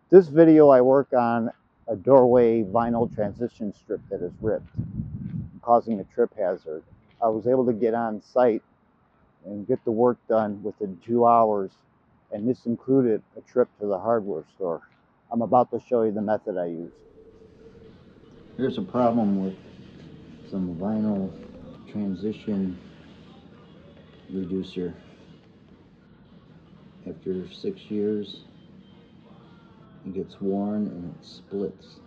This video I work on a doorway vinyl transition strip that is ripped, causing a trip hazard. I was able to get on site and get the work done within 2 hours, and this included a trip to the hardware store. I'm about to show you the method I used. Here's a problem with some vinyl transition reducer. After 6 years, it gets worn and it splits.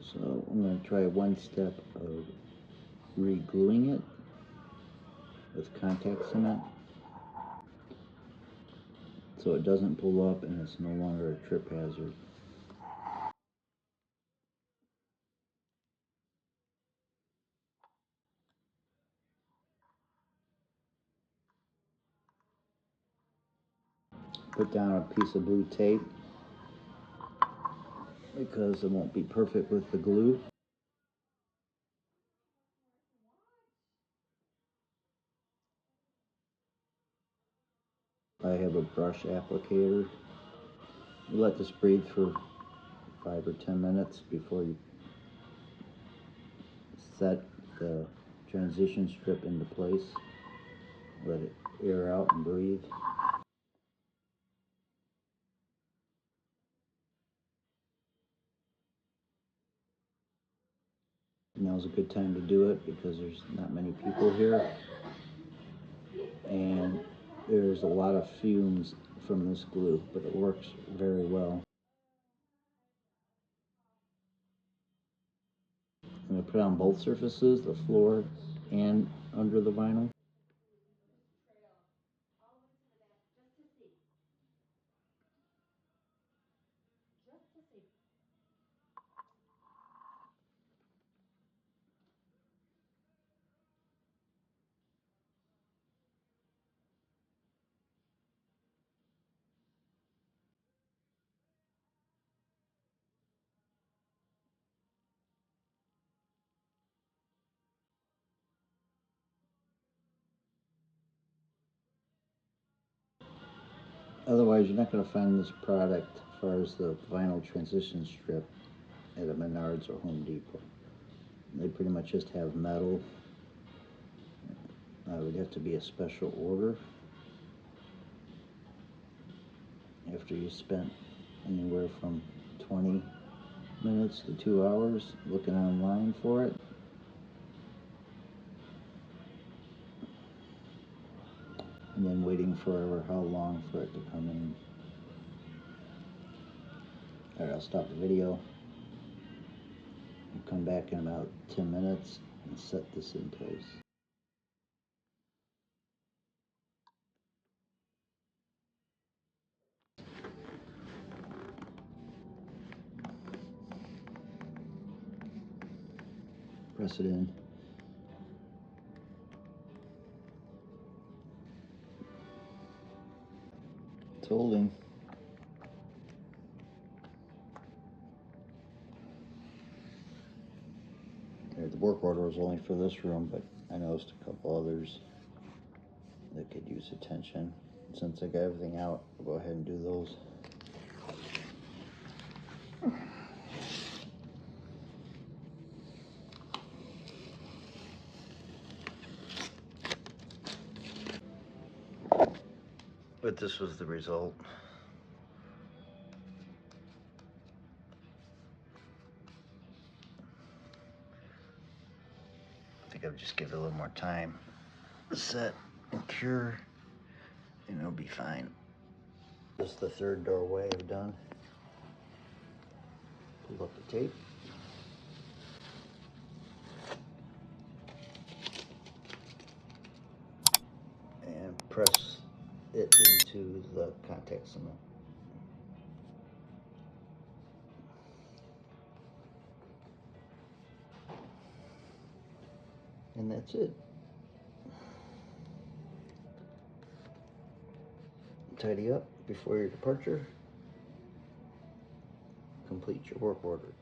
So I'm going to try one step of re-gluing it with contact cement so it doesn't pull up and it's no longer a trip hazard. Put down a piece of blue tape because it won't be perfect with the glue. I have a brush applicator. You let this breathe for 5 or 10 minutes before you set the transition strip into place. Let it air out and breathe. Now's a good time to do it because there's not many people here and there's a lot of fumes from this glue, but it works very well. I'm going to put on both surfaces, the floor and under the vinyl. Otherwise, you're not going to find this product as far as the vinyl transition strip at a Menards or Home Depot. They pretty much just have metal. It would have to be a special order after you spent anywhere from 20 minutes to 2 hours looking online for it. And then waiting forever how long for it to come in. Alright, I'll stop the video. I'll come back in about 10 minutes and set this in place. Press it in. It's holding. The work order was only for this room, but I noticed a couple others that could use attention. Since I got everything out, I'll go ahead and do those. But this was the result. I think I would just give it a little more time to set and cure, and it'll be fine. This is the third doorway I've done. Pull up the tape. And press it into the contact cement. And that's it. Tidy up before your departure. Complete your work order.